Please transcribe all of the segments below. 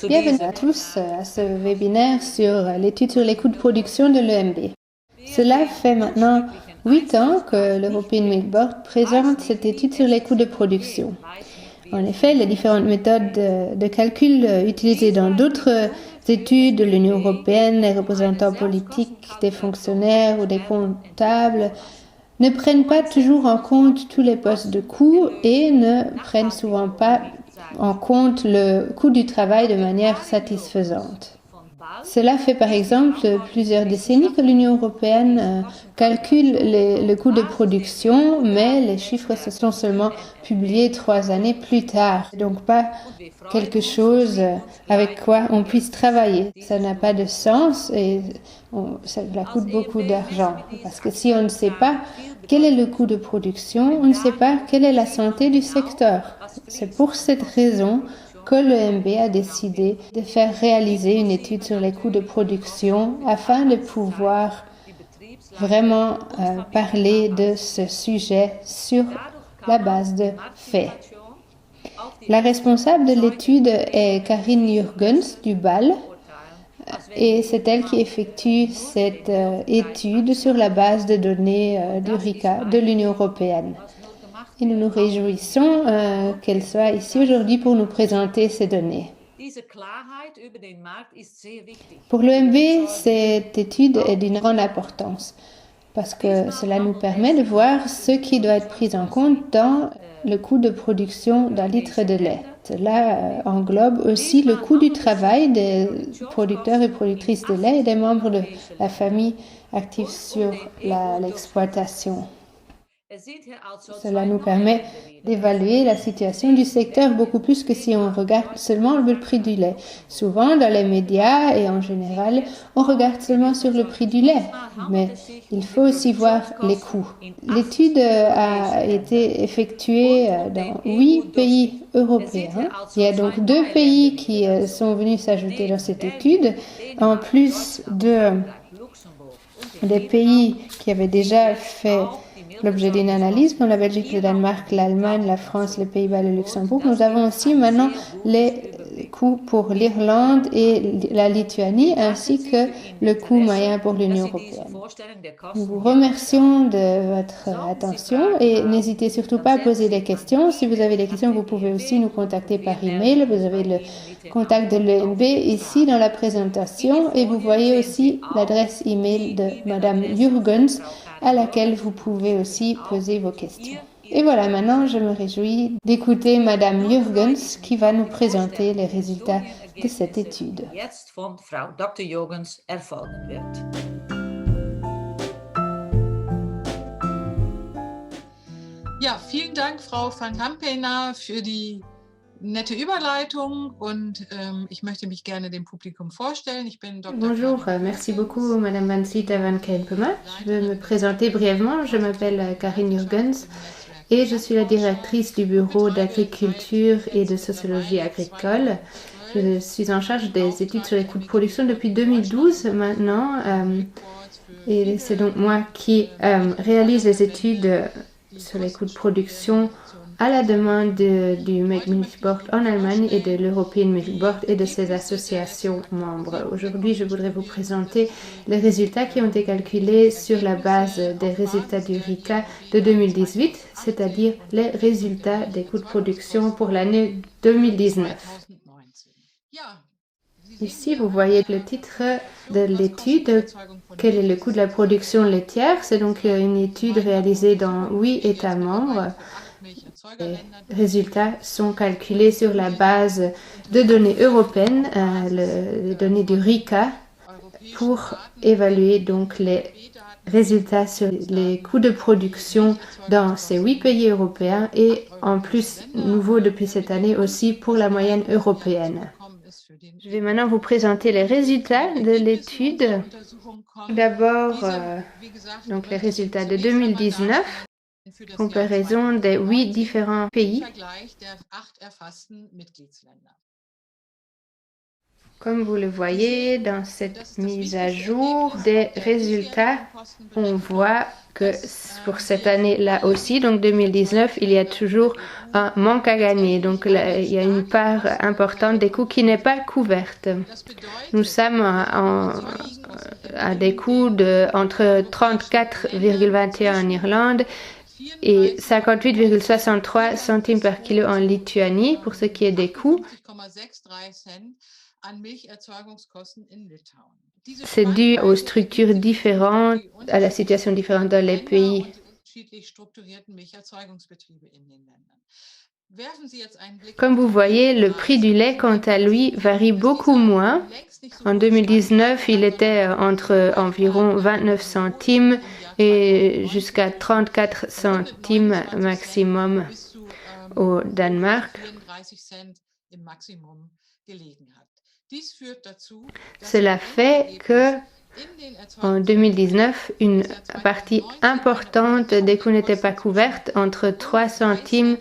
Bienvenue à tous à ce webinaire sur l'étude sur les coûts de production de l'EMB. Cela fait maintenant 8 ans que l'European Milk Board présente cette étude sur les coûts de production. En effet, les différentes méthodes de calcul utilisées dans d'autres études de l'Union européenne, les représentants politiques, des fonctionnaires ou des comptables, ne prennent pas toujours en compte tous les postes de coûts et ne prennent souvent pas en compte le coût du travail de manière satisfaisante. Cela fait par exemple plusieurs décennies que l'Union européenne calcule le coût de production, mais les chiffres se sont seulement publiés 3 années plus tard. Donc pas quelque chose avec quoi on puisse travailler. Ça n'a pas de sens et cela coûte beaucoup d'argent. Parce que si on ne sait pas quel est le coût de production, on ne sait pas quelle est la santé du secteur. C'est pour cette raison que l'EMB a décidé de faire réaliser une étude sur les coûts de production afin de pouvoir vraiment parler de ce sujet sur la base de faits. La responsable de l'étude est Karin Jurgens du BAL et c'est elle qui effectue cette étude sur la base de données du RICA de l'Union européenne. Et nous nous réjouissons qu'elle soit ici aujourd'hui pour nous présenter ces données. Pour l'EMB, cette étude est d'une grande importance parce que cela nous permet de voir ce qui doit être pris en compte dans le coût de production d'un litre de lait. Cela englobe aussi le coût du travail des producteurs et productrices de lait et des membres de la famille actifs sur l'exploitation. Cela nous permet d'évaluer la situation du secteur beaucoup plus que si on regarde seulement le prix du lait. Souvent, dans les médias et en général, on regarde seulement sur le prix du lait, mais il faut aussi voir les coûts. L'étude a été effectuée dans 8 pays européens. Il y a donc 2 pays qui sont venus s'ajouter dans cette étude, en plus des pays qui avaient déjà fait l'objet d'une analyse, comme la Belgique, le Danemark, l'Allemagne, la France, les Pays-Bas, le Luxembourg. Nous avons aussi maintenant les coûts pour l'Irlande et la Lituanie, ainsi que le coût moyen pour l'Union européenne. Nous vous remercions de votre attention et n'hésitez surtout pas à poser des questions. Si vous avez des questions, vous pouvez aussi nous contacter par email. Vous avez le contact de l'EMB ici dans la présentation et vous voyez aussi l'adresse email de Madame Jurgens à laquelle vous pouvez aussi poser vos questions. Et voilà, maintenant je me réjouis d'écouter Madame Jurgens qui va nous présenter les résultats de cette étude. Ja, vielen Dank, Frau van Kampenaar, für die nette Überleitung und ich möchte mich gerne dem Publikum vorstellen. Ich bin Dr. Bonjour, merci beaucoup Madame Vansita van Kampenaar. Je vais me présenter brièvement. Je m'appelle Karin Jurgens et je suis la directrice du bureau d'agriculture et de sociologie agricole. Je suis en charge des études sur les coûts de production depuis 2012 maintenant et c'est donc moi qui réalise les études sur les coûts de production à la demande du Make Milk Board en Allemagne et de l'European Milk Board et de ses associations membres. Aujourd'hui, je voudrais vous présenter les résultats qui ont été calculés sur la base des résultats du RICA de 2018, c'est-à-dire les résultats des coûts de production pour l'année 2019. Ici, vous voyez le titre de l'étude, quel est le coût de la production laitière. C'est donc une étude réalisée dans 8 États membres. Les résultats sont calculés sur la base de données européennes, les données du RICA, pour évaluer donc les résultats sur les coûts de production dans ces 8 pays européens et en plus, nouveau depuis cette année aussi pour la moyenne européenne. Je vais maintenant vous présenter les résultats de l'étude. D'abord, donc les résultats de 2019, comparaison des 8 différents pays. Comme vous le voyez dans cette mise à jour des résultats, on voit que pour cette année-là aussi, donc 2019, il y a toujours un manque à gagner. Donc là, il y a une part importante des coûts qui n'est pas couverte. Nous sommes à des coûts entre 34,21 en Irlande et 58,63 centimes par kilo en Lituanie pour ce qui est des coûts. C'est dû aux structures différentes, à la situation différente dans les pays. Comme vous voyez, le prix du lait, quant à lui, varie beaucoup moins. En 2019, il était entre environ 29 centimes et jusqu'à 34 centimes maximum au Danemark. Cela fait que en 2019, une partie importante des coûts n'était pas couverte, entre 3 centimes,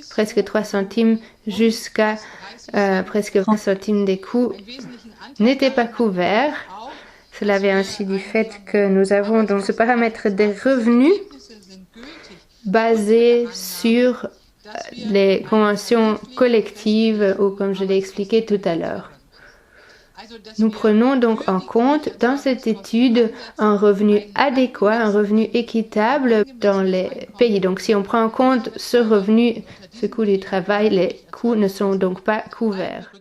presque 3 centimes, jusqu'à presque 20 centimes des coûts n'étaient pas couverts. Cela vient ainsi du fait que nous avons donc ce paramètre des revenus basé sur les conventions collectives ou comme je l'ai expliqué tout à l'heure. Nous prenons donc en compte dans cette étude un revenu adéquat, un revenu équitable dans les pays. Donc si on prend en compte ce revenu, ce coût du travail, les coûts ne sont donc pas couverts.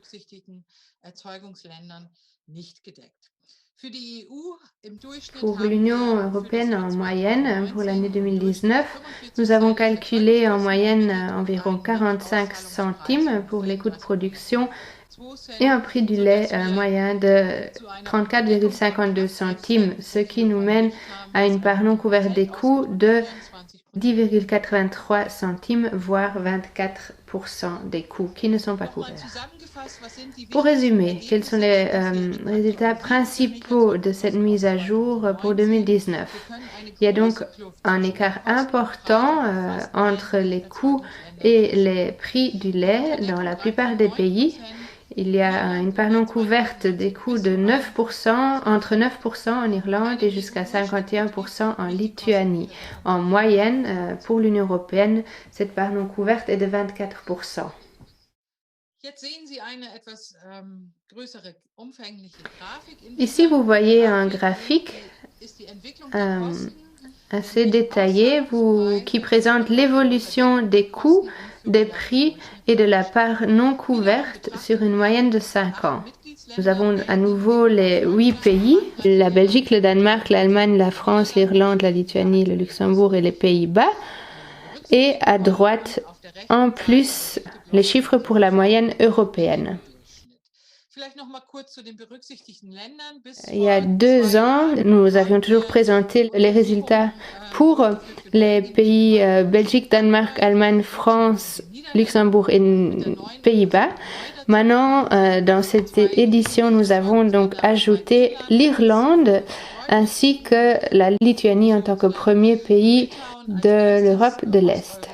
Pour l'Union européenne en moyenne, pour l'année 2019, nous avons calculé en moyenne environ 45 centimes pour les coûts de production et un prix du lait moyen de 34,52 centimes, ce qui nous mène à une part non couverte des coûts de 10,83 centimes, voire 24% des coûts qui ne sont pas couverts. Pour résumer, quels sont les résultats principaux de cette mise à jour pour 2019? Il y a donc un écart important entre les coûts et les prix du lait dans la plupart des pays. Il y a une part non couverte des coûts de 9%, entre 9% en Irlande et jusqu'à 51% en Lituanie. En moyenne, pour l'Union européenne, cette part non couverte est de 24%. Ici, vous voyez un graphique assez détaillé qui présente l'évolution des coûts, des prix et de la part non couverte sur une moyenne de 5 ans. Nous avons à nouveau les 8 pays, la Belgique, le Danemark, l'Allemagne, la France, l'Irlande, la Lituanie, le Luxembourg et les Pays-Bas. Et à droite, en plus, les chiffres pour la moyenne européenne. Il y a 2 ans, nous avions toujours présenté les résultats pour les pays Belgique, Danemark, Allemagne, France, Luxembourg et Pays-Bas. Maintenant, dans cette édition, nous avons donc ajouté l'Irlande ainsi que la Lituanie en tant que premier pays de l'Europe de l'Est.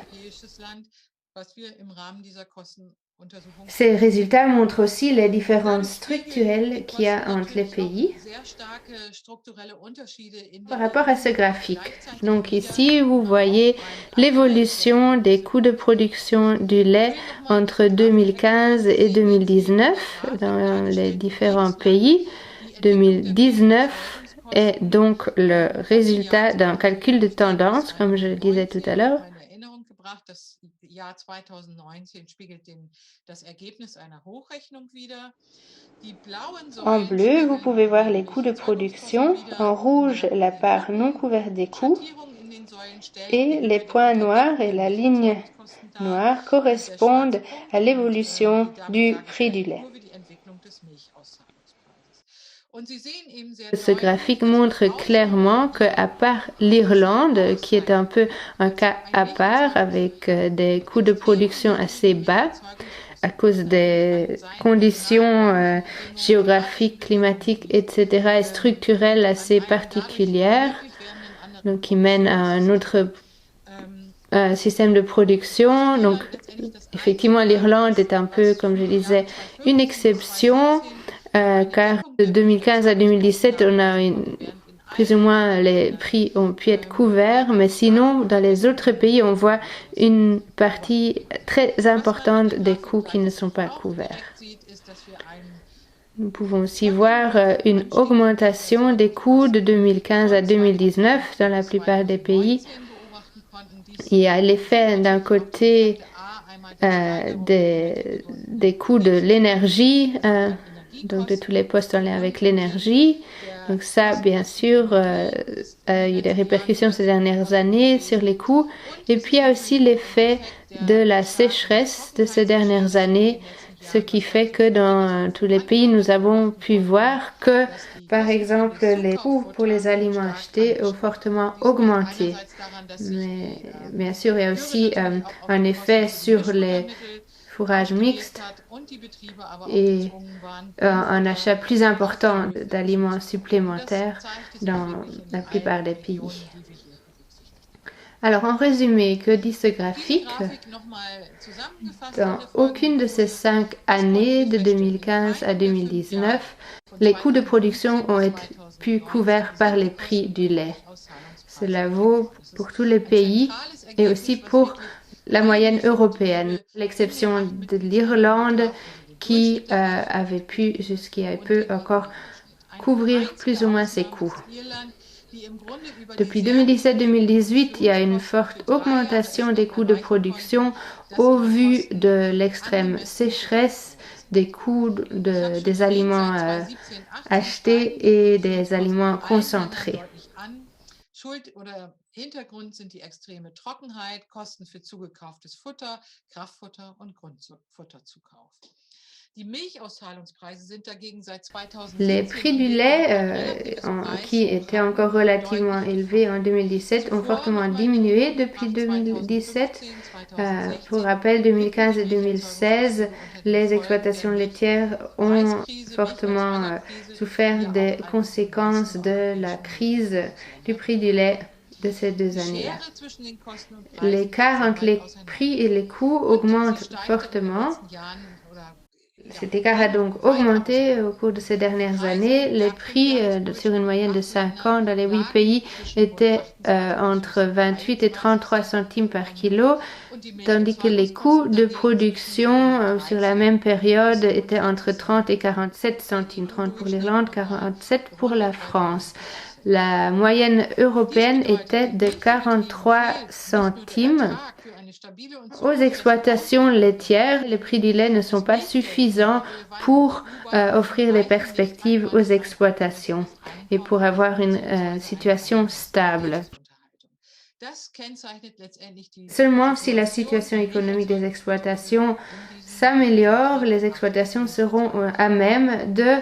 Ces résultats montrent aussi les différences structurelles qu'il y a entre les pays par rapport à ce graphique. Donc ici, vous voyez l'évolution des coûts de production du lait entre 2015 et 2019 dans les différents pays. 2019 est donc le résultat d'un calcul de tendance, comme je le disais tout à l'heure. En bleu, vous pouvez voir les coûts de production. En rouge, la part non couverte des coûts. Et les points noirs et la ligne noire correspondent à l'évolution du prix du lait. Ce graphique montre clairement qu'à part l'Irlande, qui est un peu un cas à part avec des coûts de production assez bas, à cause des conditions géographiques, climatiques, etc., et structurelles assez particulières, donc qui mènent à un autre système de production. Donc, effectivement, l'Irlande est un peu, comme je disais, une exception, car de 2015 à 2017, on a plus ou moins les prix ont pu être couverts, mais sinon, dans les autres pays, on voit une partie très importante des coûts qui ne sont pas couverts. Nous pouvons aussi voir une augmentation des coûts de 2015 à 2019 dans la plupart des pays. Il y a l'effet d'un côté des coûts de l'énergie, donc de tous les postes en lien avec l'énergie. Donc ça, bien sûr, il y a eu des répercussions ces dernières années sur les coûts. Et puis il y a aussi l'effet de la sécheresse de ces dernières années, ce qui fait que dans tous les pays, nous avons pu voir que, par exemple, les coûts pour les aliments achetés ont fortement augmenté. Mais bien sûr, il y a aussi un effet sur les fourrages mixtes et un achat plus important d'aliments supplémentaires dans la plupart des pays. Alors, en résumé, que dit ce graphique? Dans aucune de ces 5 années, de 2015 à 2019, les coûts de production ont été couverts par les prix du lait. Cela vaut pour tous les pays et aussi pour la moyenne européenne, l'exception de l'Irlande qui avait pu jusqu'à peu encore couvrir plus ou moins ses coûts. Depuis 2017-2018, il y a une forte augmentation des coûts de production au vu de l'extrême sécheresse, des coûts des aliments achetés et des aliments concentrés. Schuld oder Hintergrund sind die extreme Trockenheit, Kosten für zugekauftes Futter, Kraftfutter und Grundfutterzukauf. Les prix du lait, qui étaient encore relativement élevés en 2017, ont fortement diminué depuis 2017. Pour rappel, 2015 et 2016, les exploitations laitières ont fortement souffert des conséquences de la crise du prix du lait de ces 2 années-là. L'écart entre les prix et les coûts augmente fortement. Cet écart a donc augmenté au cours de ces dernières années. Les prix sur une moyenne de 5 ans dans les 8 pays étaient entre 28 et 33 centimes par kilo, tandis que les coûts de production sur la même période étaient entre 30 et 47 centimes, 30 pour l'Irlande, 47 pour la France. La moyenne européenne était de 43 centimes. Aux exploitations laitières, les prix du lait ne sont pas suffisants pour offrir des perspectives aux exploitations et pour avoir une situation stable. Seulement si la situation économique des exploitations s'améliore, les exploitations seront à même de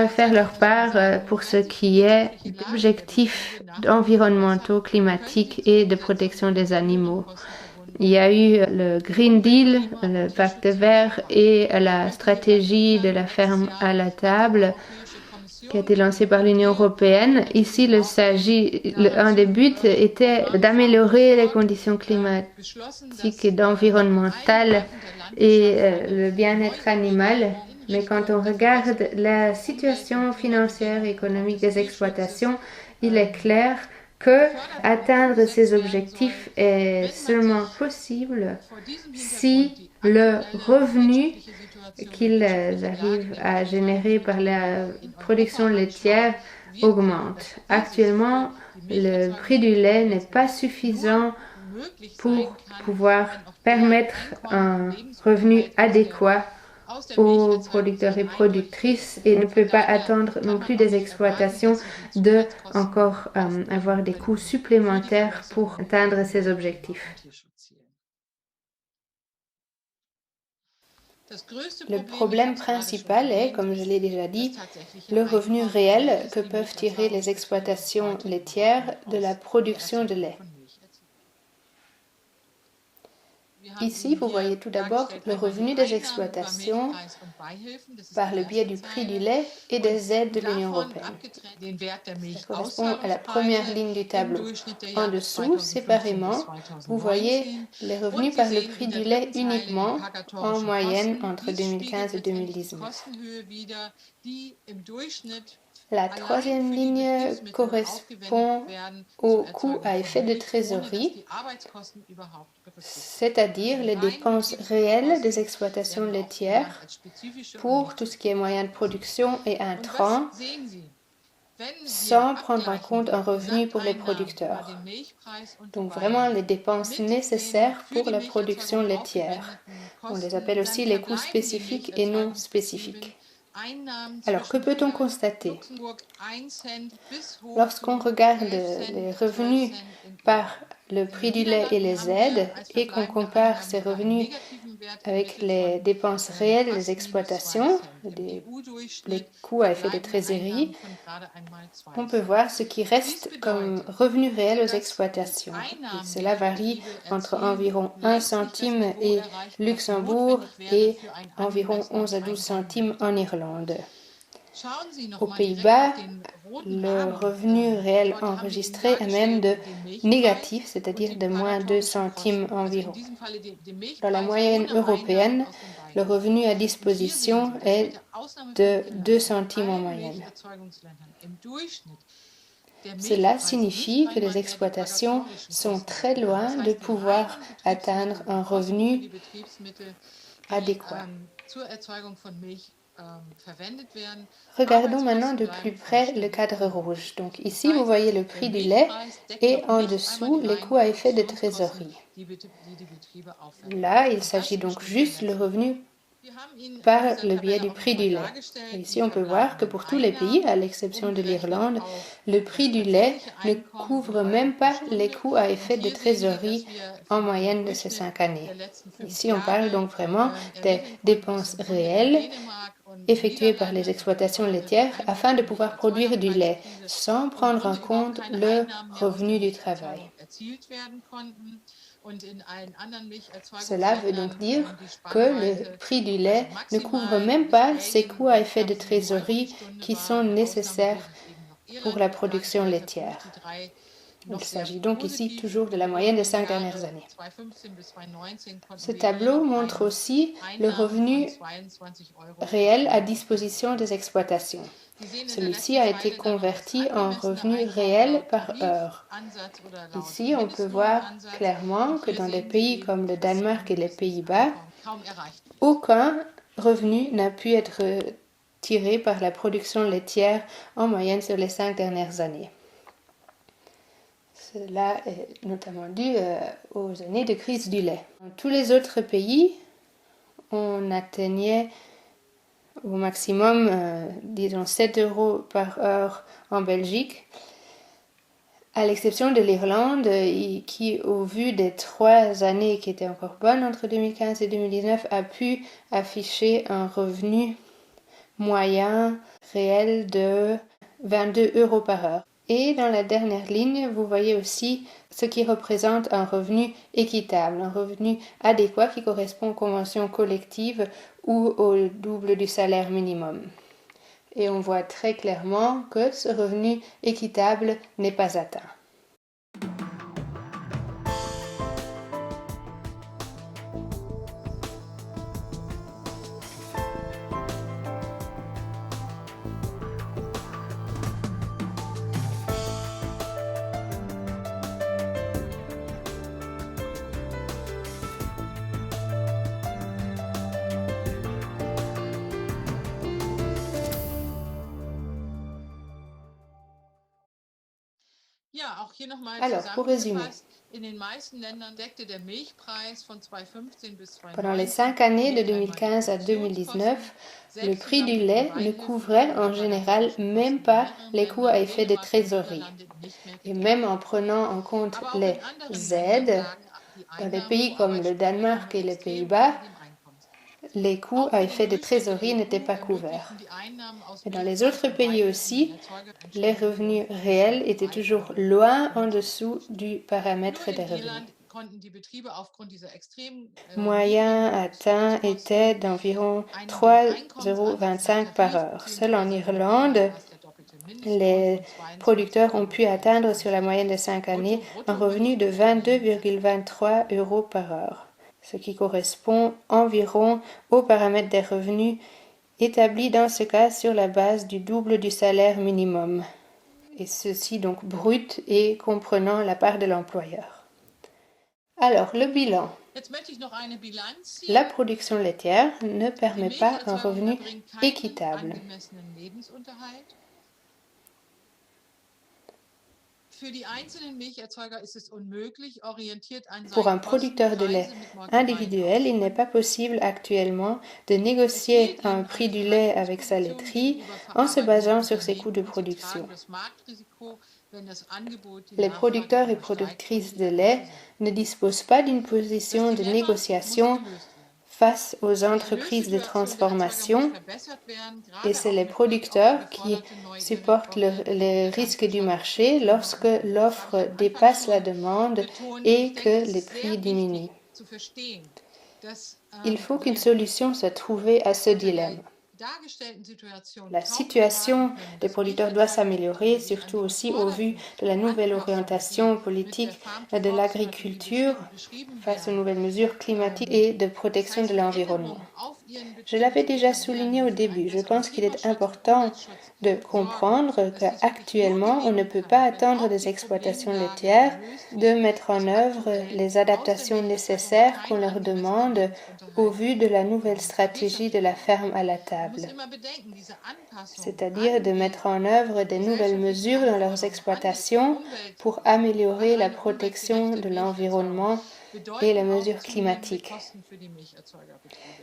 faire leur part pour ce qui est d'objectifs environnementaux, climatiques et de protection des animaux. Il y a eu le Green Deal, le Pacte vert et la stratégie de la ferme à la table qui a été lancée par l'Union européenne. Ici, un des buts était d'améliorer les conditions climatiques et environnementales et le bien-être animal. Mais quand on regarde la situation financière et économique des exploitations, il est clair que atteindre ces objectifs est seulement possible si le revenu qu'ils arrivent à générer par la production laitière augmente. Actuellement, le prix du lait n'est pas suffisant pour pouvoir permettre un revenu adéquat aux producteurs et productrices et ne peut pas attendre non plus des exploitations de encore avoir des coûts supplémentaires pour atteindre ces objectifs. Le problème principal est, comme je l'ai déjà dit, le revenu réel que peuvent tirer les exploitations laitières de la production de lait. Ici, vous voyez tout d'abord le revenu des exploitations par le biais du prix du lait et des aides de l'Union européenne. Ça correspond à la première ligne du tableau. En dessous, séparément, vous voyez les revenus par le prix du lait uniquement, en moyenne entre 2015 et 2019. La troisième ligne correspond au coût à effet de trésorerie, c'est-à-dire les dépenses réelles des exploitations laitières pour tout ce qui est moyens de production et intrants, sans prendre en compte un revenu pour les producteurs. Donc vraiment les dépenses nécessaires pour la production laitière. On les appelle aussi les coûts spécifiques et non spécifiques. Alors, que peut-on constater? Lorsqu'on regarde les revenus par le prix du lait et les aides et qu'on compare ces revenus avec les dépenses réelles des exploitations, les coûts à effet de trésorerie, on peut voir ce qui reste comme revenu réel aux exploitations. Et cela varie entre environ 1 centime et Luxembourg et environ 11 à 12 centimes en Irlande. Aux Pays-Bas, le revenu réel enregistré est même de négatif, c'est-à-dire de moins 2 centimes environ. Dans la moyenne européenne, le revenu à disposition est de 2 centimes en moyenne. Cela signifie que les exploitations sont très loin de pouvoir atteindre un revenu adéquat. Regardons maintenant de plus près le cadre rouge. Donc ici, vous voyez le prix du lait et en dessous, les coûts à effet de trésorerie. Là, il s'agit donc juste le revenu par le biais du prix du lait. Et ici, on peut voir que pour tous les pays, à l'exception de l'Irlande, le prix du lait ne couvre même pas les coûts à effet de trésorerie en moyenne de ces 5 années. Ici, on parle donc vraiment des dépenses réelles effectuées par les exploitations laitières afin de pouvoir produire du lait, sans prendre en compte le revenu du travail. Cela veut donc dire que le prix du lait ne couvre même pas ces coûts à effet de trésorerie qui sont nécessaires pour la production laitière. Il s'agit donc ici toujours de la moyenne des 5 dernières années. Ce tableau montre aussi le revenu réel à disposition des exploitations. Celui-ci a été converti en revenu réel par heure. Ici, on peut voir clairement que dans des pays comme le Danemark et les Pays-Bas, aucun revenu n'a pu être tiré par la production laitière en moyenne sur les 5 dernières années. Cela est notamment dû aux années de crise du lait. Dans tous les autres pays, on atteignait au maximum, disons, 7 € par heure en Belgique, à l'exception de l'Irlande, qui, au vu des 3 années qui étaient encore bonnes entre 2015 et 2019, a pu afficher un revenu moyen réel de 22 € par heure. Et dans la dernière ligne, vous voyez aussi ce qui représente un revenu équitable, un revenu adéquat qui correspond aux conventions collectives ou au double du salaire minimum. Et on voit très clairement que ce revenu équitable n'est pas atteint. Alors, pour résumer, pendant les 5 années de 2015 à 2019, le prix du lait ne couvrait en général même pas les coûts à effet de trésorerie. Et même en prenant en compte les aides, dans des pays comme le Danemark et les Pays-Bas, les coûts à effet de trésorerie n'étaient pas couverts. Et dans les autres pays aussi, les revenus réels étaient toujours loin en dessous du paramètre des revenus. Moyen atteint était d'environ 3,25 € par heure. Seul en Irlande, les producteurs ont pu atteindre sur la moyenne de 5 années un revenu de 22,23 € par heure, ce qui correspond environ au paramètre des revenus établi dans ce cas sur la base du double du salaire minimum, et ceci donc brut et comprenant la part de l'employeur. Alors, le bilan. La production laitière ne permet pas un revenu équitable. Pour un producteur de lait individuel, il n'est pas possible actuellement de négocier un prix du lait avec sa laiterie en se basant sur ses coûts de production. Les producteurs et productrices de lait ne disposent pas d'une position de négociation face aux entreprises de transformation et c'est les producteurs qui supportent les risques du marché lorsque l'offre dépasse la demande et que les prix diminuent. Il faut qu'une solution soit trouvée à ce dilemme. La situation des producteurs doit s'améliorer, surtout aussi au vu de la nouvelle orientation politique de l'agriculture face aux nouvelles mesures climatiques et de protection de l'environnement. Je l'avais déjà souligné au début, je pense qu'il est important de comprendre qu'actuellement, on ne peut pas attendre des exploitations laitières de mettre en œuvre les adaptations nécessaires qu'on leur demande au vu de la nouvelle stratégie de la ferme à la table, c'est-à-dire de mettre en œuvre des nouvelles mesures dans leurs exploitations pour améliorer la protection de l'environnement et les mesures climatiques.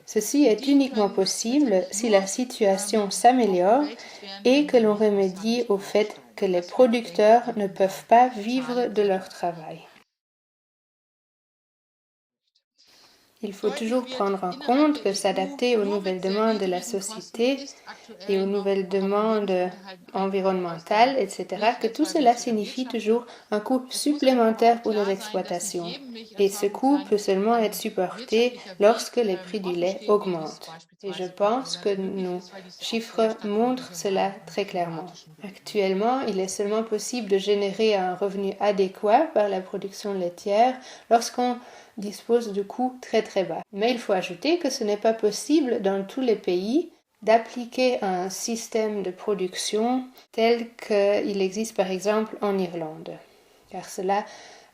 Ceci est uniquement possible si la situation s'améliore et que l'on remédie au fait que les producteurs ne peuvent pas vivre de leur travail. Il faut toujours prendre en compte que s'adapter aux nouvelles demandes de la société et aux nouvelles demandes environnementales, etc., que tout cela signifie toujours un coût supplémentaire pour les exploitations. Et ce coût peut seulement être supporté lorsque les prix du lait augmentent. Et je pense que nos chiffres montrent cela très clairement. Actuellement, il est seulement possible de générer un revenu adéquat par la production laitière lorsqu'on dispose de coûts très très bas. Mais il faut ajouter que ce n'est pas possible dans tous les pays d'appliquer un système de production tel qu'il existe par exemple en Irlande, car cela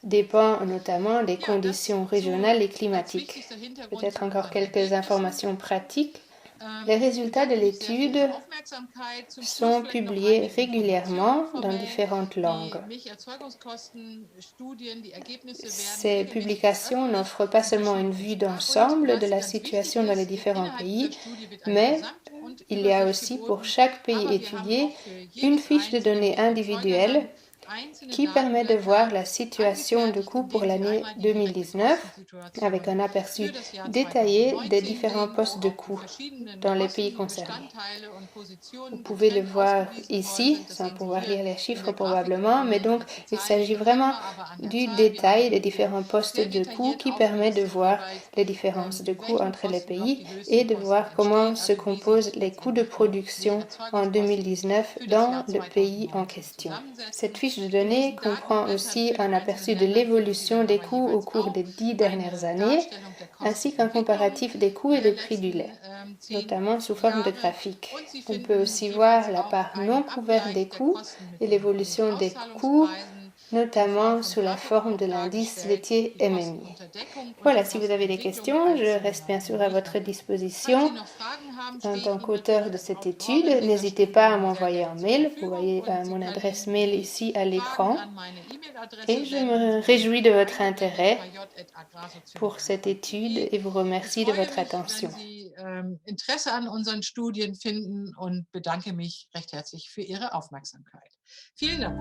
dépend notamment des conditions régionales et climatiques. Peut-être encore quelques informations pratiques. Les résultats de l'étude sont publiés régulièrement dans différentes langues. Ces publications n'offrent pas seulement une vue d'ensemble de la situation dans les différents pays, mais il y a aussi pour chaque pays étudié une fiche de données individuelle qui permet de voir la situation de coût pour l'année 2019 avec un aperçu détaillé des différents postes de coût dans les pays concernés. Vous pouvez le voir ici, sans pouvoir lire les chiffres probablement, mais donc il s'agit vraiment du détail des différents postes de coût qui permet de voir les différences de coûts entre les pays et de voir comment se composent les coûts de production en 2019 dans le pays en question. Cette fiche de données comprend aussi un aperçu de l'évolution des coûts au cours des 10 dernières années, ainsi qu'un comparatif des coûts et des prix du lait, notamment sous forme de graphique. On peut aussi voir la part non couverte des coûts et l'évolution des coûts, notamment sous la forme de l'indice laitier MMI. Voilà, si vous avez des questions, je reste bien sûr à votre disposition. En tant qu'auteur de cette étude, n'hésitez pas à m'envoyer un mail. Vous voyez mon adresse mail ici à l'écran. Et je me réjouis de votre intérêt pour cette étude et vous remercie de votre attention. Interesse an unseren Studien finden und bedanke mich recht herzlich für Ihre Aufmerksamkeit. Vielen Dank.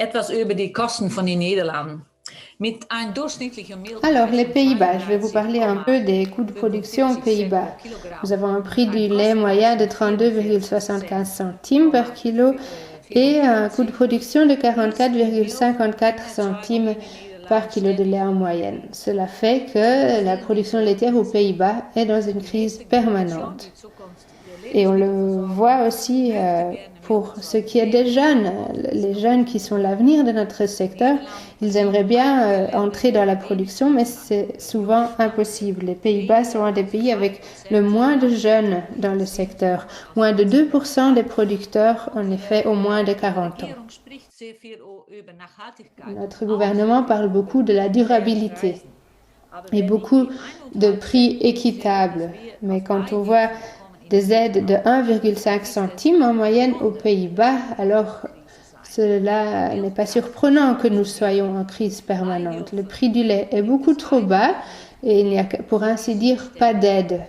etwas über die Kosten von den Niederlanden. Alors, les Pays-Bas, je vais vous parler un peu des coûts de production aux Pays-Bas. Nous avons un prix du lait moyen de 32,75 centimes par kilo et un coût de production de 44,54 centimes par kilo de lait en moyenne. Cela fait que la production laitière aux Pays-Bas est dans une crise permanente. Et on le voit aussi pour ce qui est des jeunes. Les jeunes qui sont l'avenir de notre secteur, ils aimeraient bien entrer dans la production, mais c'est souvent impossible. Les Pays-Bas sont un des pays avec le moins de jeunes dans le secteur. Moins de 2% des producteurs, en effet, ont moins de 40 ans. Notre gouvernement parle beaucoup de la durabilité et beaucoup de prix équitables. Mais quand on voit des aides de 1,5 centime en moyenne aux Pays-Bas, alors cela n'est pas surprenant que nous soyons en crise permanente. Le prix du lait est beaucoup trop bas et il n'y a pour ainsi dire pas d'aide.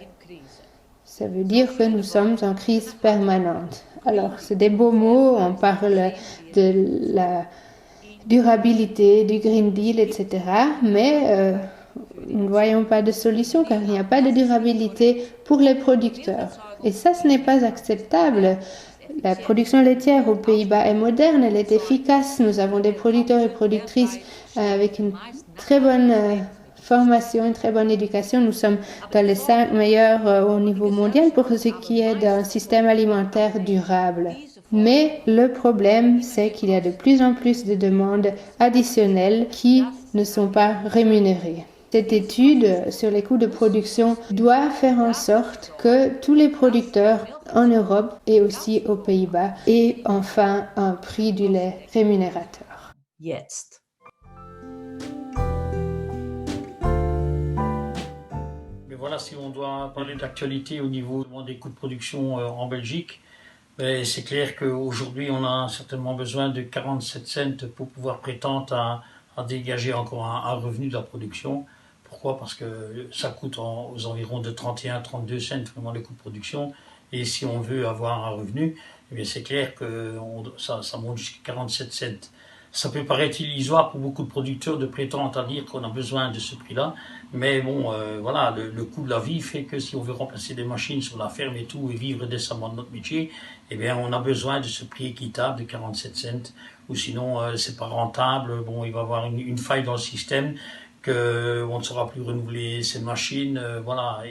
Ça veut dire que nous sommes en crise permanente. Alors, c'est des beaux mots, on parle de la durabilité, du Green Deal, etc. Mais nous ne voyons pas de solution car il n'y a pas de durabilité pour les producteurs. Et ça, ce n'est pas acceptable. La production laitière aux Pays-Bas est moderne, elle est efficace. Nous avons des producteurs et productrices avec une très bonne formation, une très bonne éducation. Nous sommes dans les 5 meilleurs au niveau mondial pour ce qui est d'un système alimentaire durable. Mais le problème, c'est qu'il y a de plus en plus de demandes additionnelles qui ne sont pas rémunérées. Cette étude sur les coûts de production doit faire en sorte que tous les producteurs en Europe et aussi aux Pays-Bas aient enfin un prix du lait rémunérateur. Jetzt. Mais voilà, si on doit parler d'actualité au niveau des coûts de production en Belgique, c'est clair qu'aujourd'hui on a certainement besoin de 47 cents pour pouvoir prétendre à dégager encore un revenu de la production. Pourquoi? Parce que ça coûte aux environs de 31-32 cents vraiment les coûts de production. Et si on veut avoir un revenu, eh bien c'est clair que ça monte jusqu'à 47 cents. Ça peut paraître illusoire pour beaucoup de producteurs de prétendre à dire qu'on a besoin de ce prix-là. Mais bon, voilà, le coût de la vie fait que si on veut remplacer des machines sur la ferme et tout et vivre décemment de notre métier, eh bien on a besoin de ce prix équitable de 47 cents. Ou sinon, c'est pas rentable. Bon, il va y avoir une faille dans le système, qu'on ne saura plus renouveler ces machines, voilà.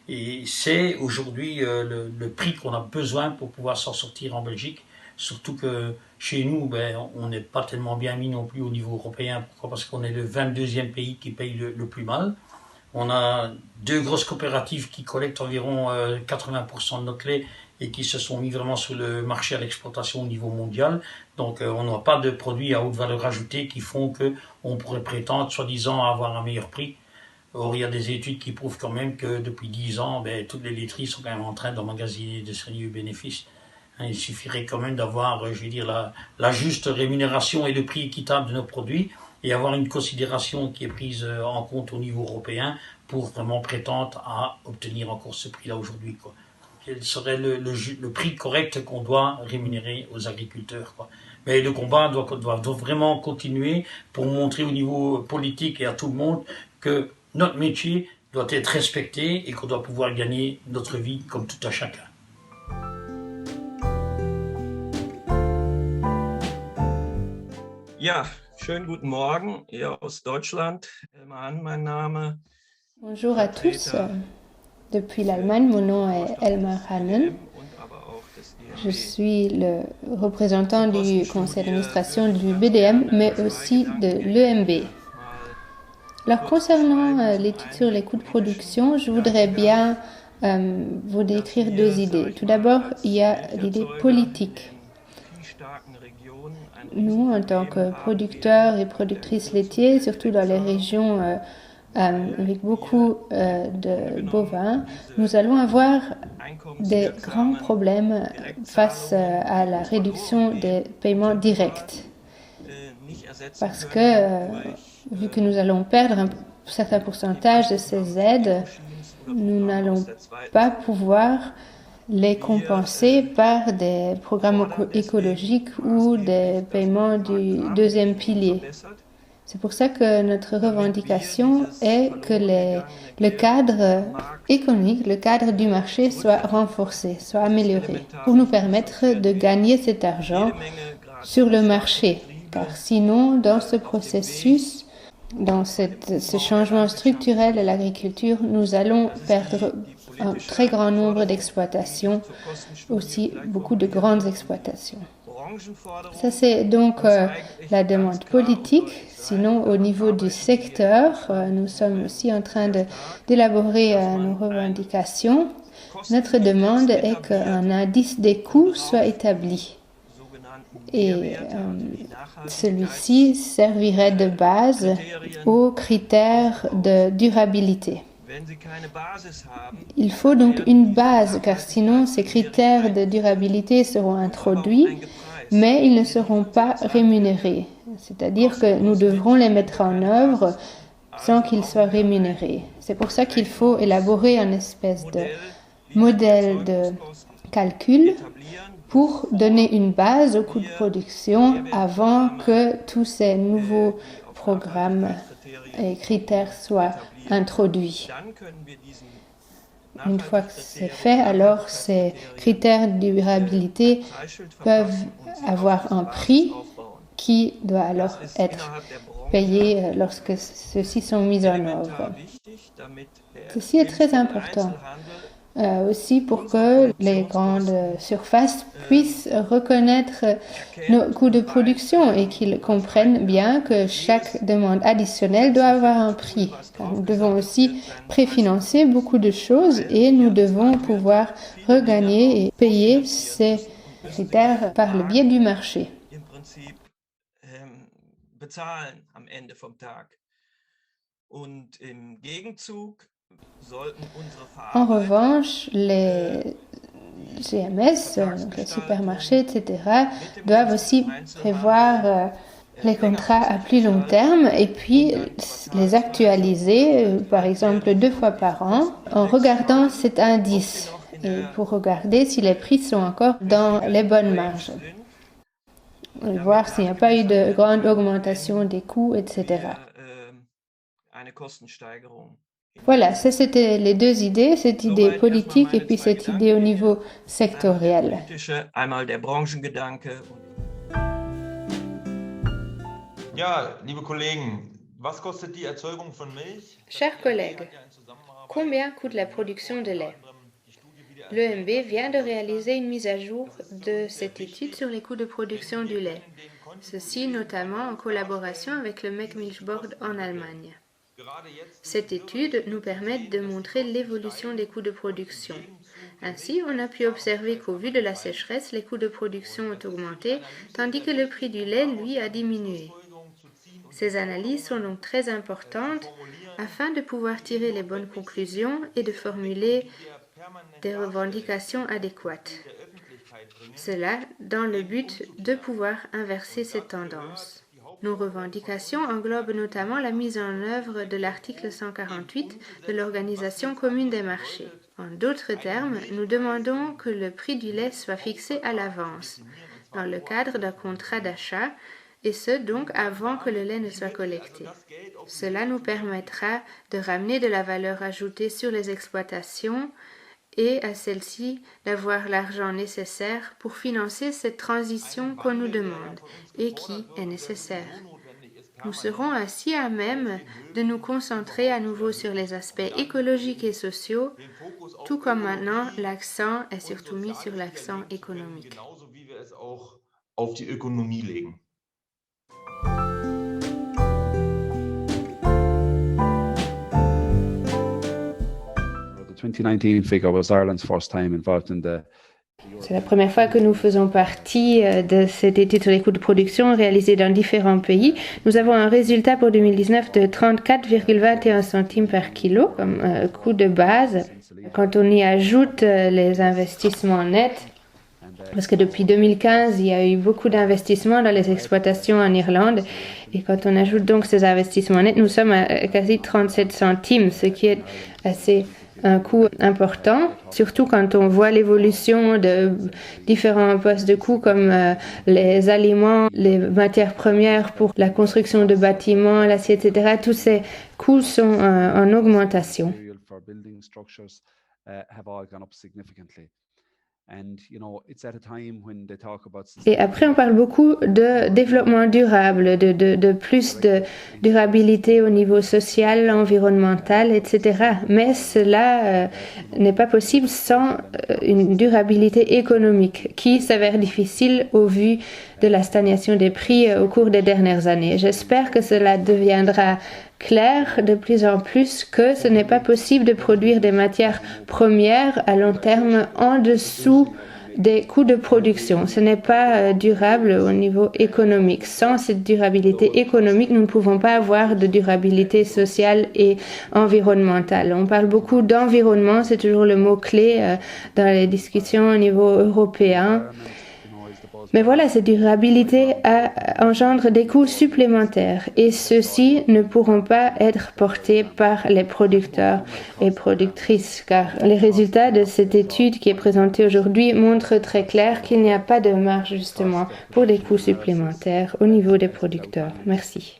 Et c'est aujourd'hui le prix qu'on a besoin pour pouvoir s'en sortir en Belgique. Surtout que chez nous, on n'est pas tellement bien mis non plus au niveau européen. Pourquoi? Parce qu'on est le 22e pays qui paye le plus mal. On a 2 grosses coopératives qui collectent environ 80% de notre lait et qui se sont mis vraiment sur le marché à l'exportation au niveau mondial. Donc on n'a pas de produits à haute valeur ajoutée qui font qu'on pourrait prétendre soi-disant avoir un meilleur prix. Or, il y a des études qui prouvent quand même que depuis 10 ans, toutes les laiteries sont quand même en train d'emmagasiner de sérieux bénéfices. Il suffirait quand même d'avoir, je veux dire, la juste rémunération et le prix équitable de nos produits et avoir une considération qui est prise en compte au niveau européen pour vraiment prétendre à obtenir encore ce prix-là aujourd'hui, quoi. Quel serait le prix correct qu'on doit rémunérer aux agriculteurs, quoi. Mais le combat doit vraiment continuer pour montrer au niveau politique et à tout le monde que notre métier doit être respecté et qu'on doit pouvoir gagner notre vie comme tout à chacun. Ja, schönen guten Morgen, hier aus Deutschland. Elmar Hahn, mein Name. Bonjour à tous. Depuis l'Allemagne, mon nom est Elmar Hahn. Je suis le représentant du conseil d'administration du BDM, mais aussi de l'EMB. Alors, concernant l'étude sur les coûts de production, je voudrais bien vous décrire 2 idées. Tout d'abord, il y a l'idée politique. Nous, en tant que producteurs et productrices laitiers, surtout dans les régions avec beaucoup de bovins, nous allons avoir des grands problèmes face à la réduction des paiements directs. Parce que, vu que nous allons perdre un certain pourcentage de ces aides, nous n'allons pas pouvoir les compenser par des programmes écologiques ou des paiements du deuxième pilier. C'est pour ça que notre revendication est que le cadre économique, le cadre du marché soit renforcé, soit amélioré, pour nous permettre de gagner cet argent sur le marché. Car sinon, dans ce processus, dans ce changement structurel de l'agriculture, nous allons perdre un très grand nombre d'exploitations, aussi beaucoup de grandes exploitations. Ça, c'est donc la demande politique. Sinon, au niveau du secteur, nous sommes aussi en train d'élaborer nos revendications. Notre demande est qu'un indice des coûts soit établi. Et celui-ci servirait de base aux critères de durabilité. Il faut donc une base, car sinon ces critères de durabilité seront introduits, mais ils ne seront pas rémunérés. C'est-à-dire que nous devrons les mettre en œuvre sans qu'ils soient rémunérés. C'est pour ça qu'il faut élaborer une espèce de modèle de calcul pour donner une base au coût de production avant que tous ces nouveaux programmes et critères soient introduits. Une fois que c'est fait, alors ces critères de durabilité peuvent avoir un prix qui doit alors être payé lorsque ceux-ci sont mis en œuvre. Ceci est très important. Aussi pour que les grandes surfaces puissent reconnaître nos coûts de production et qu'ils comprennent bien que chaque demande additionnelle doit avoir un prix. Nous devons aussi préfinancer beaucoup de choses et nous devons pouvoir regagner et payer ces critères par le biais du marché. En revanche, les GMS, donc les supermarchés, etc., doivent aussi prévoir les contrats à plus long terme et puis les actualiser, par exemple 2 fois par an, en regardant cet indice et pour regarder si les prix sont encore dans les bonnes marges. Voir s'il n'y a pas eu de grande augmentation des coûts, etc. Voilà, ça c'était les deux idées, cette idée politique et puis cette idée au niveau sectoriel. Chers collègues, combien coûte la production de lait? L'EMB vient de réaliser une mise à jour de cette étude sur les coûts de production du lait, ceci notamment en collaboration avec le Meckmilchbord en Allemagne. Cette étude nous permet de montrer l'évolution des coûts de production. Ainsi, on a pu observer qu'au vu de la sécheresse, les coûts de production ont augmenté, tandis que le prix du lait, lui, a diminué. Ces analyses sont donc très importantes afin de pouvoir tirer les bonnes conclusions et de formuler des revendications adéquates. Cela dans le but de pouvoir inverser cette tendance. Nos revendications englobent notamment la mise en œuvre de l'article 148 de l'Organisation commune des marchés. En d'autres termes, nous demandons que le prix du lait soit fixé à l'avance, dans le cadre d'un contrat d'achat, et ce donc avant que le lait ne soit collecté. Cela nous permettra de ramener de la valeur ajoutée sur les exploitations et à celles-ci d'avoir l'argent nécessaire pour financer cette transition qu'on nous demande et qui est nécessaire. Nous serons ainsi à même de nous concentrer à nouveau sur les aspects écologiques et sociaux, tout comme maintenant l'accent est surtout mis sur l'accent économique. C'est la première fois que nous faisons partie de cette étude sur les coûts de production réalisée dans différents pays. Nous avons un résultat pour 2019 de 34,21 centimes par kilo comme coût de base. Quand on y ajoute les investissements nets, parce que depuis 2015, il y a eu beaucoup d'investissements dans les exploitations en Irlande. Et quand on ajoute donc ces investissements nets, nous sommes à quasi 37 centimes, ce qui est assez un coût important, surtout quand on voit l'évolution de différents postes de coûts comme les aliments, les matières premières pour la construction de bâtiments, l'acier, etc. Tous ces coûts sont en augmentation. Et après, on parle beaucoup de développement durable, de plus de durabilité au niveau social, environnemental, etc. Mais cela n'est pas possible sans une durabilité économique qui s'avère difficile au vu de la stagnation des prix au cours des dernières années. J'espère que cela deviendra clair de plus en plus que ce n'est pas possible de produire des matières premières à long terme en dessous des coûts de production. Ce n'est pas durable au niveau économique. Sans cette durabilité économique, nous ne pouvons pas avoir de durabilité sociale et environnementale. On parle beaucoup d'environnement, c'est toujours le mot-clé dans les discussions au niveau européen. Mais voilà, cette durabilité engendre des coûts supplémentaires et ceux-ci ne pourront pas être portés par les producteurs et productrices car les résultats de cette étude qui est présentée aujourd'hui montrent très clair qu'il n'y a pas de marge justement pour des coûts supplémentaires au niveau des producteurs. Merci.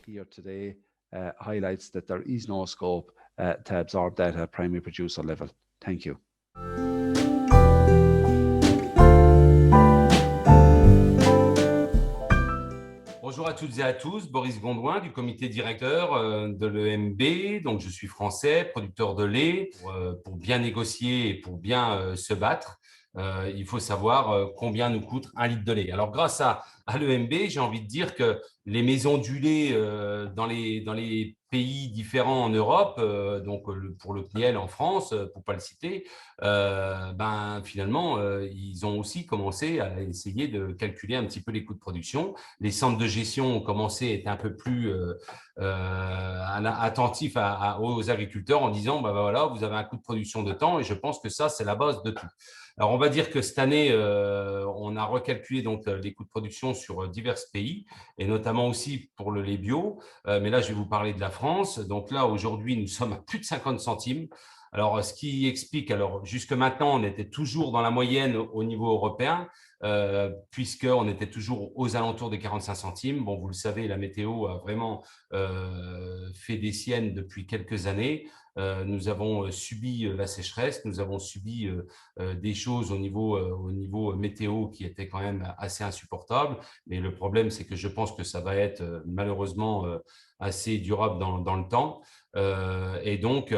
Bonjour à toutes et à tous, Boris Gondouin du comité directeur de l'EMB. Donc, je suis français, producteur de lait. Pour bien négocier et pour bien se battre, il faut savoir combien nous coûte un litre de lait. Alors, grâce à l'EMB, j'ai envie de dire que les maisons du lait dans les pays différents en Europe, donc pour le CNIEL en France, pour pas le citer, finalement, ils ont aussi commencé à essayer de calculer un petit peu les coûts de production. Les centres de gestion ont commencé à être un peu plus attentifs aux agriculteurs en disant, voilà, vous avez un coût de production de temps et je pense que ça, c'est la base de tout. Alors, on va dire que cette année, on a recalculé donc les coûts de production sur divers pays et notamment aussi pour le lait bio. Mais là, je vais vous parler de la France. Donc là, aujourd'hui, nous sommes à plus de 50 centimes. Alors, ce qui explique, alors jusque maintenant, on était toujours dans la moyenne au niveau européen, puisqu'on était toujours aux alentours des 45 centimes. Bon, vous le savez, la météo a vraiment fait des siennes depuis quelques années. Nous avons subi la sécheresse, nous avons subi des choses au niveau météo qui étaient quand même assez insupportables. Mais le problème, c'est que je pense que ça va être malheureusement assez durable dans le temps. Et donc,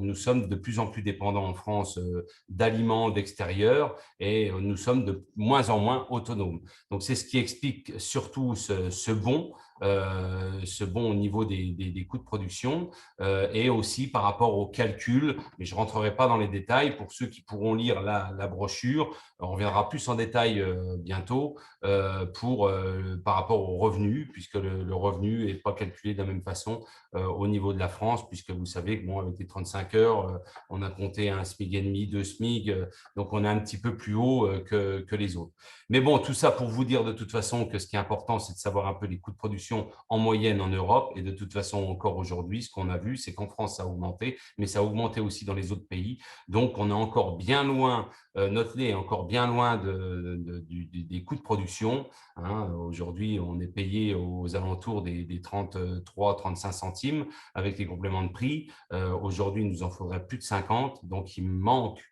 nous sommes de plus en plus dépendants en France d'aliments d'extérieur et nous sommes de moins en moins autonomes. Donc, c'est ce qui explique surtout ce bond au niveau des coûts de production et aussi par rapport au calcul, mais je ne rentrerai pas dans les détails pour ceux qui pourront lire la brochure. On reviendra plus en détail bientôt par rapport au revenu, puisque le revenu n'est pas calculé de la même façon au niveau de la France, puisque vous savez que avec les 35 heures, on a compté un SMIC et demi, 2 SMIC, donc on est un petit peu plus haut que les autres. Mais bon, tout ça pour vous dire de toute façon que ce qui est important, c'est de savoir un peu les coûts de production en moyenne en Europe. Et de toute façon, encore aujourd'hui, ce qu'on a vu, c'est qu'en France, ça a augmenté, mais ça a augmenté aussi dans les autres pays. Donc, on est encore bien loin, notre lait est encore bien loin des coûts de production. Aujourd'hui, on est payé aux alentours des 33-35 centimes avec les compléments de prix. Aujourd'hui, il nous en faudrait plus de 50. Donc, il manque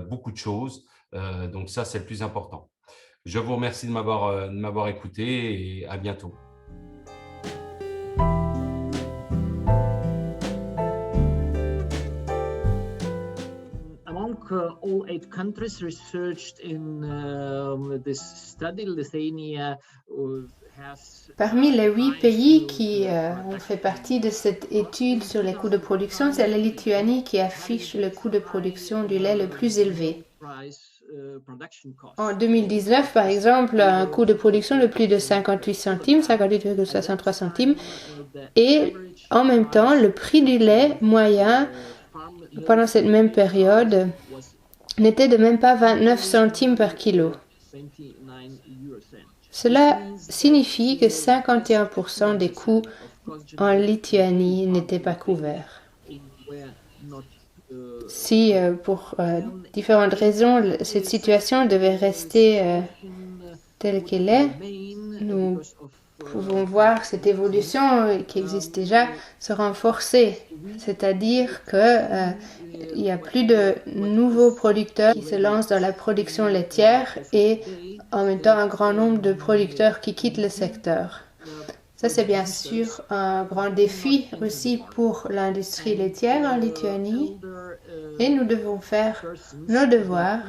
beaucoup de choses. Donc, ça, c'est le plus important. Je vous remercie de m'avoir écouté et à bientôt. Among all 8 countries researched in this study, Lithuania Parmi les 8 pays qui ont fait partie de cette étude sur les coûts de production, c'est la Lituanie qui affiche le coût de production du lait le plus élevé. En 2019, par exemple, un coût de production de plus de 58 centimes, 58,63 centimes, et en même temps, le prix du lait moyen pendant cette même période n'était de même pas 29 centimes par kilo. Cela signifie que 51% des coûts en Lituanie n'étaient pas couverts. Si pour différentes raisons, cette situation devait rester telle qu'elle est, nous pouvons voir cette évolution qui existe déjà se renforcer. C'est-à-dire qu'il n'y a plus de nouveaux producteurs qui se lancent dans la production laitière et en même temps un grand nombre de producteurs qui quittent le secteur. Ça, c'est bien sûr un grand défi aussi pour l'industrie laitière en Lituanie et nous devons faire nos devoirs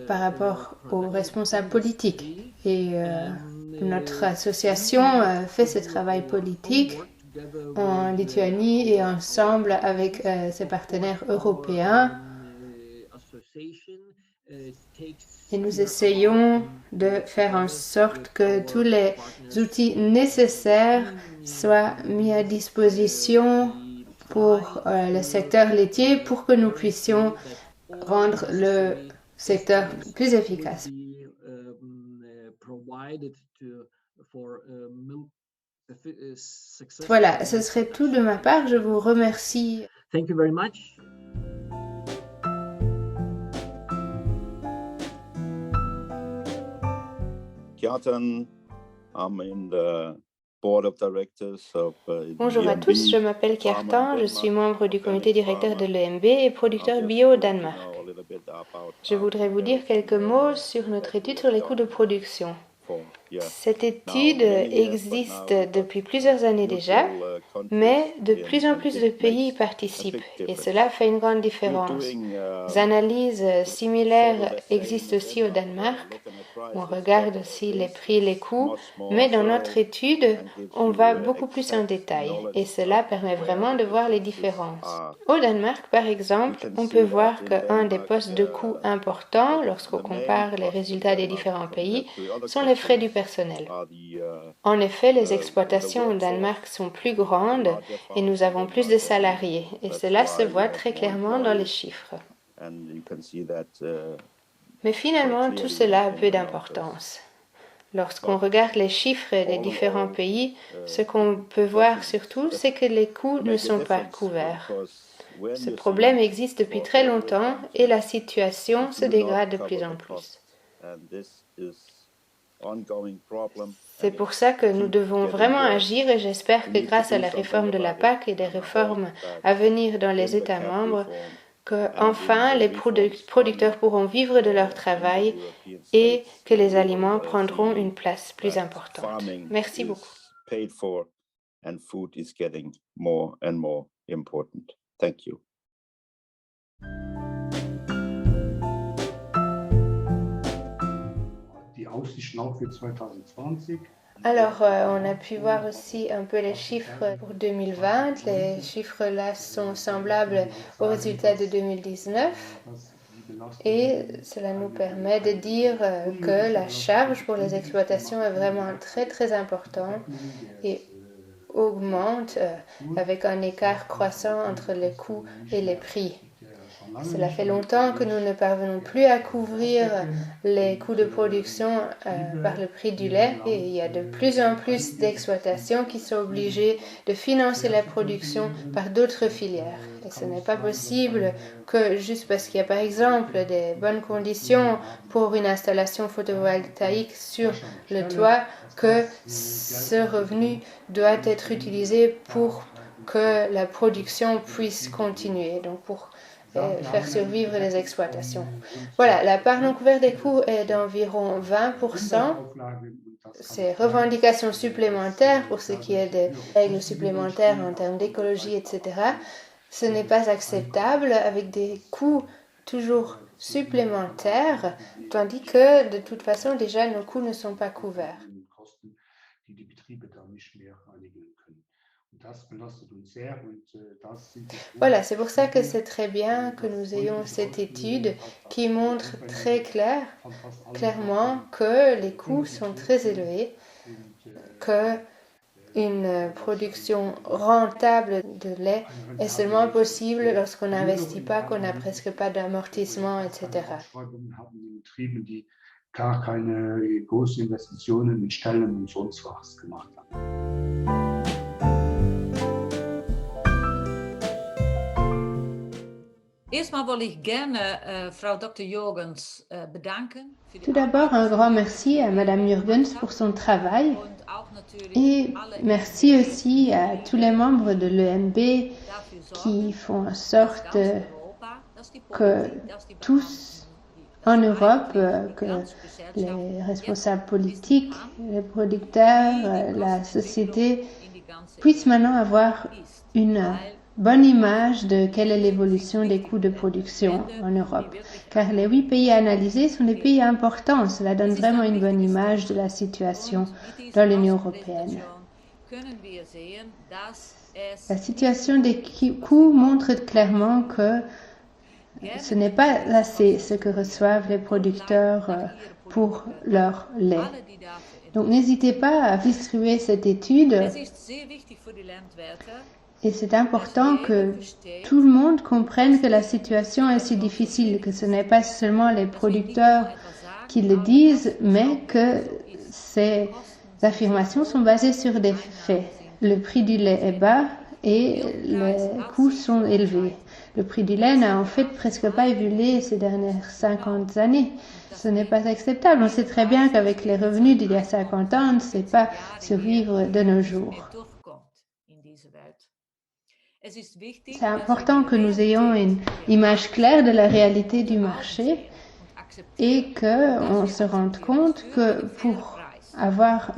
par rapport aux responsables politiques. Et notre association fait ce travail politique en Lituanie et ensemble avec ses partenaires européens. Et nous essayons de faire en sorte que tous les outils nécessaires soient mis à disposition pour le secteur laitier pour que nous puissions rendre le secteur plus efficace. Voilà, ce serait tout de ma part. Je vous remercie. Thank you very much. Kjartan, I'm in the board of directors of Bonjour à tous, je m'appelle Kjartan, je suis membre du comité directeur de l'EMB et producteur bio au Danemark. Je voudrais vous dire quelques mots sur notre étude sur les coûts de production. Cette étude existe depuis plusieurs années déjà, mais de plus en plus de pays y participent et cela fait une grande différence. Des analyses similaires existent aussi au Danemark. On regarde aussi les prix et les coûts, mais dans notre étude, on va beaucoup plus en détail et cela permet vraiment de voir les différences. Au Danemark, par exemple, on peut voir qu'un des postes de coûts importants, lorsqu'on compare les résultats des différents pays, sont les frais du personnel. En effet, les exploitations au Danemark sont plus grandes et nous avons plus de salariés et cela se voit très clairement dans les chiffres. Mais finalement, tout cela a peu d'importance. Lorsqu'on regarde les chiffres des différents pays, ce qu'on peut voir surtout, c'est que les coûts ne sont pas couverts. Ce problème existe depuis très longtemps et la situation se dégrade de plus en plus. C'est pour ça que nous devons vraiment agir et j'espère que grâce à la réforme de la PAC et des réformes à venir dans les États membres, que enfin les producteurs pourront vivre de leur travail et que les aliments prendront une place plus importante. Merci beaucoup. Alors, on a pu voir aussi un peu les chiffres pour 2020. Les chiffres là sont semblables aux résultats de 2019. Et cela nous permet de dire que la charge pour les exploitations est vraiment très très importante et augmente avec un écart croissant entre les coûts et les prix. Cela fait longtemps que nous ne parvenons plus à couvrir les coûts de production par le prix du lait et il y a de plus en plus d'exploitations qui sont obligées de financer la production par d'autres filières. Et ce n'est pas possible que juste parce qu'il y a par exemple des bonnes conditions pour une installation photovoltaïque sur le toit que ce revenu doit être utilisé pour que la production puisse continuer. Donc pour faire survivre les exploitations. Voilà, la part non couverte des coûts est d'environ 20%. Ces revendications supplémentaires pour ce qui est des règles supplémentaires en termes d'écologie, etc., ce n'est pas acceptable avec des coûts toujours supplémentaires, tandis que de toute façon déjà nos coûts ne sont pas couverts. Voilà, c'est pour ça que c'est très bien que nous ayons cette étude qui montre très clairement que les coûts sont très élevés, que une production rentable de lait est seulement possible lorsqu'on n'investit pas, qu'on n'a presque pas d'amortissement, etc. Gar keine großen Investitionen in Stellen und sonst was gemacht haben. Zunächst mal will ich gerne Frau Dr. Jürgens bedanken. Tout d'abord, un grand merci à Madame Jürgens pour son travail et merci aussi à tous les membres de l'EMB qui font en sorte que tous en Europe, que les responsables politiques, les producteurs, la société puissent maintenant avoir une bonne image de quelle est l'évolution des coûts de production en Europe. Car les 8 pays analysés sont des pays importants. Cela donne vraiment une bonne image de la situation dans l'Union européenne. La situation des coûts montre clairement que ce n'est pas assez ce que reçoivent les producteurs pour leur lait. Donc n'hésitez pas à distribuer cette étude. Et c'est important que tout le monde comprenne que la situation est si difficile, que ce n'est pas seulement les producteurs qui le disent, mais que ces affirmations sont basées sur des faits. Le prix du lait est bas et les coûts sont élevés. Le prix du lait n'a en fait presque pas évolué ces dernières 50 années. Ce n'est pas acceptable. On sait très bien qu'avec les revenus d'il y a 50 ans, on ne sait pas survivre de nos jours. C'est important que nous ayons une image claire de la réalité du marché et qu'on se rende compte que pour avoir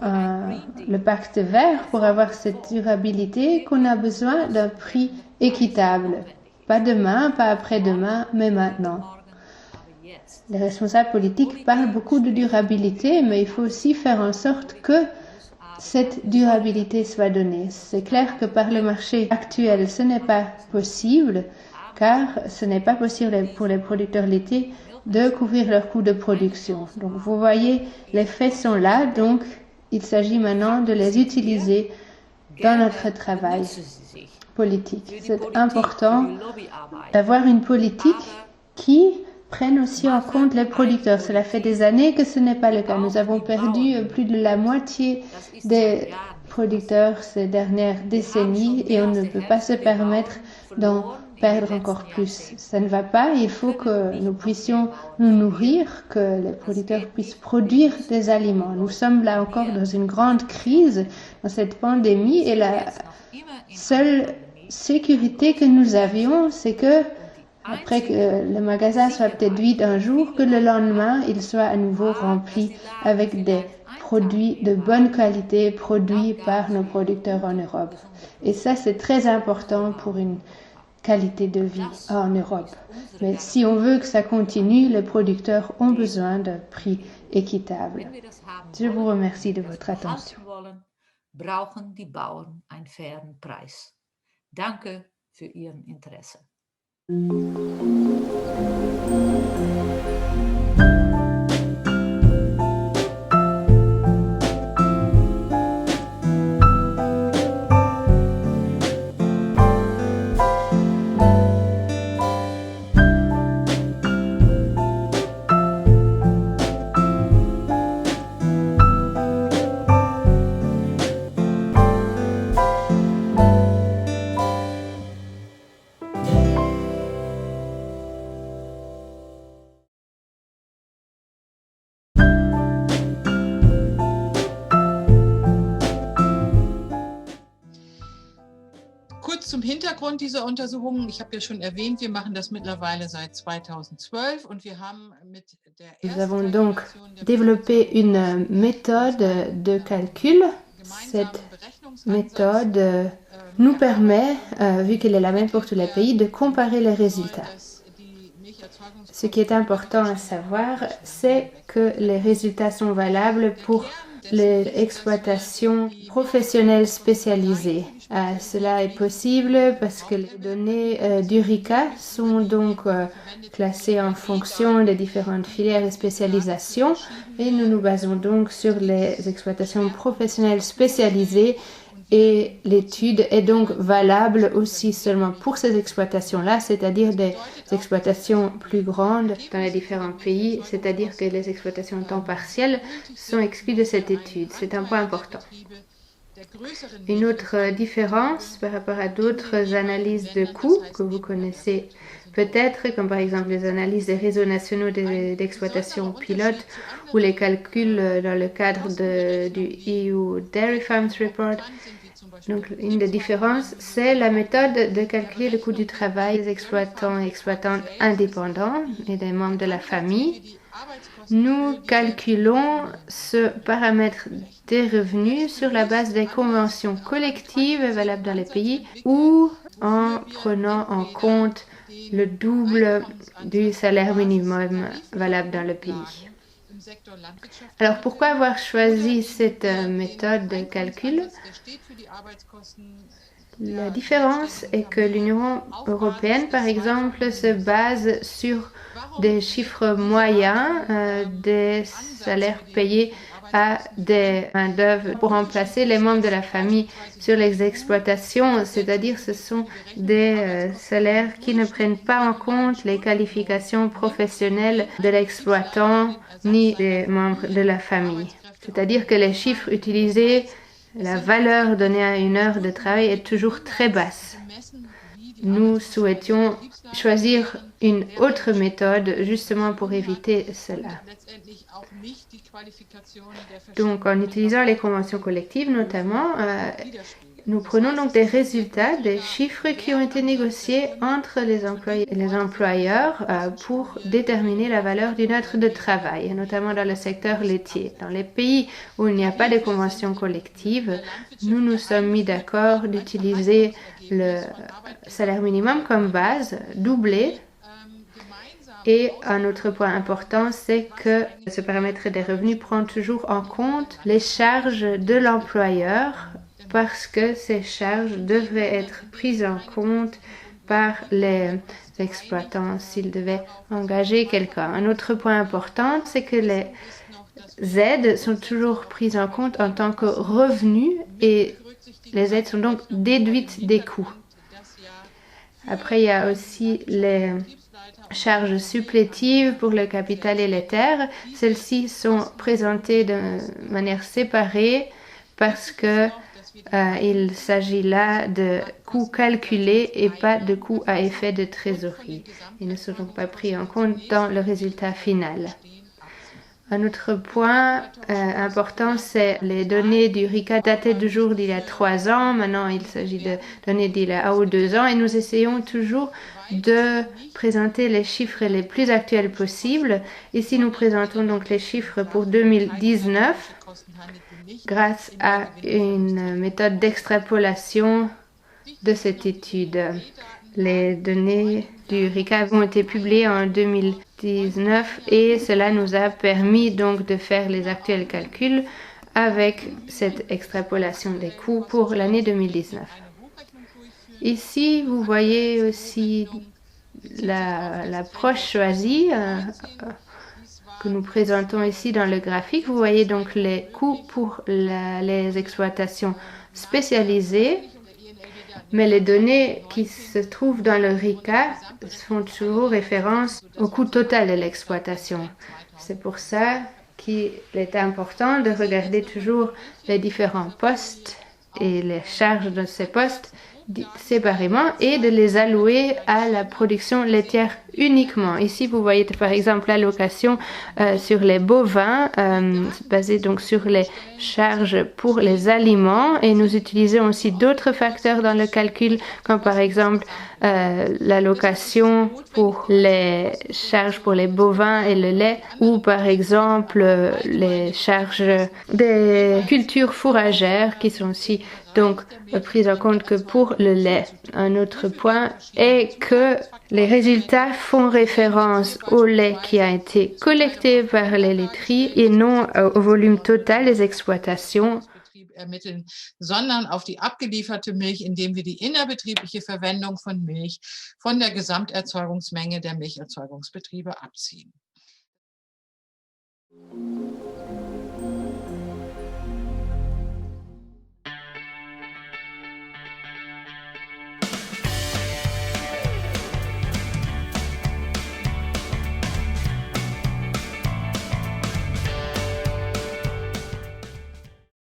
le pacte vert, pour avoir cette durabilité, qu'on a besoin d'un prix équitable. Pas demain, pas après-demain, mais maintenant. Les responsables politiques parlent beaucoup de durabilité, mais il faut aussi faire en sorte que cette durabilité soit donnée. C'est clair que par le marché actuel, ce n'est pas possible, car ce n'est pas possible pour les producteurs laitiers de couvrir leurs coûts de production. Donc vous voyez, les faits sont là, donc il s'agit maintenant de les utiliser dans notre travail politique. C'est important d'avoir une politique qui prenne aussi en compte les producteurs. Cela fait des années que ce n'est pas le cas. Nous avons perdu plus de la moitié des producteurs ces dernières décennies et on ne peut pas se permettre d'en perdre encore plus. Ça ne va pas. Il faut que nous puissions nous nourrir, que les producteurs puissent produire des aliments. Nous sommes là encore dans une grande crise, dans cette pandémie, et la seule sécurité que nous avions, c'est que après que le magasin soit peut-être vide un jour, que le lendemain, il soit à nouveau rempli avec des produits de bonne qualité produits par nos producteurs en Europe. Et ça, c'est très important pour une qualité de vie en Europe. Mais si on veut que ça continue, les producteurs ont besoin d'un prix équitable. Je vous remercie de votre attention. Brauchen die Bauern einen fairen Preis. Danke für Ihren Interesse. Zum Hintergrund dieser Untersuchungen, ich habe ja schon erwähnt, wir machen das mittlerweile seit 2012 und wir haben mit der Nous avons donc développé une méthode de calcul. Cette méthode nous permet, vu qu'elle est la même pour tous les pays, de comparer les résultats. Ce qui est important à savoir, c'est que les résultats sont valables pour les exploitations professionnelles spécialisées. Cela est possible parce que les données d'Eureka sont donc classées en fonction des différentes filières et spécialisations et nous nous basons donc sur les exploitations professionnelles spécialisées et l'étude est donc valable aussi seulement pour ces exploitations-là, c'est-à-dire des exploitations plus grandes dans les différents pays, c'est-à-dire que les exploitations en temps partiel sont exclues de cette étude. C'est un point important. Une autre différence par rapport à d'autres analyses de coûts que vous connaissez peut-être, comme par exemple les analyses des réseaux nationaux d'exploitation pilote ou les calculs dans le cadre du EU Dairy Farms Report. Donc, une des différences, c'est la méthode de calculer le coût du travail des exploitants et exploitantes indépendants et des membres de la famille. Nous calculons ce paramètre des revenus sur la base des conventions collectives valables dans les pays ou en prenant en compte le double du salaire minimum valable dans le pays. Alors, pourquoi avoir choisi cette méthode de calcul? La différence est que l'Union européenne, par exemple, se base sur des chiffres moyens des salaires payés à des main-d'œuvre pour remplacer les membres de la famille sur les exploitations, c'est-à-dire ce sont des salaires qui ne prennent pas en compte les qualifications professionnelles de l'exploitant ni des membres de la famille. C'est-à-dire que les chiffres utilisés, la valeur donnée à une heure de travail est toujours très basse. Nous souhaitions choisir une autre méthode justement pour éviter cela. Donc, en utilisant les conventions collectives notamment, nous prenons donc des résultats, des chiffres qui ont été négociés entre les employés et les employeurs pour déterminer la valeur d'une heure de travail, notamment dans le secteur laitier. Dans les pays où il n'y a pas de convention collective, nous nous sommes mis d'accord d'utiliser le salaire minimum comme base, doublé. Et un autre point important, c'est que ce paramètre des revenus prend toujours en compte les charges de l'employeur parce que ces charges devraient être prises en compte par les exploitants s'ils devaient engager quelqu'un. Un autre point important, c'est que les aides sont toujours prises en compte en tant que revenus et les aides sont donc déduites des coûts. Après, il y a aussi les charges supplétives pour le capital et les terres. Celles-ci sont présentées de manière séparée parce que il s'agit là de coûts calculés et pas de coûts à effet de trésorerie. Ils ne sont donc pas pris en compte dans le résultat final. Un autre point important, c'est les données du RICA datées du jour d'il y a 3 ans. Maintenant, il s'agit de données d'il y a 1 ou 2 ans et nous essayons toujours de présenter les chiffres les plus actuels possibles. Ici, nous présentons donc les chiffres pour 2019 grâce à une méthode d'extrapolation de cette étude. Les données du RICA ont été publiées en 2019 et cela nous a permis donc de faire les actuels calculs avec cette extrapolation des coûts pour l'année 2019. Ici, vous voyez aussi l'approche choisie que nous présentons ici dans le graphique. Vous voyez donc les coûts pour les exploitations spécialisées, mais les données qui se trouvent dans le RICA font toujours référence au coût total de l'exploitation. C'est pour ça qu'il est important de regarder toujours les différents postes et les charges de ces postes séparément et de les allouer à la production laitière uniquement. Ici, vous voyez par exemple l'allocation sur les bovins, basée donc sur les charges pour les aliments, et nous utilisons aussi d'autres facteurs dans le calcul, comme par exemple l'allocation pour les charges pour les bovins et le lait, ou par exemple les charges des cultures fourragères qui sont aussi donc prise en compte que pour le lait. Un autre point est que les résultats font référence au lait qui a été collecté par les laiteries et non au volume total des exploitations. Ermitteln, sondern auf die abgelieferte Milch, indem wir die innerbetriebliche Verwendung von Milch von der Gesamterzeugungsmenge der Milcherzeugungsbetriebe abziehen.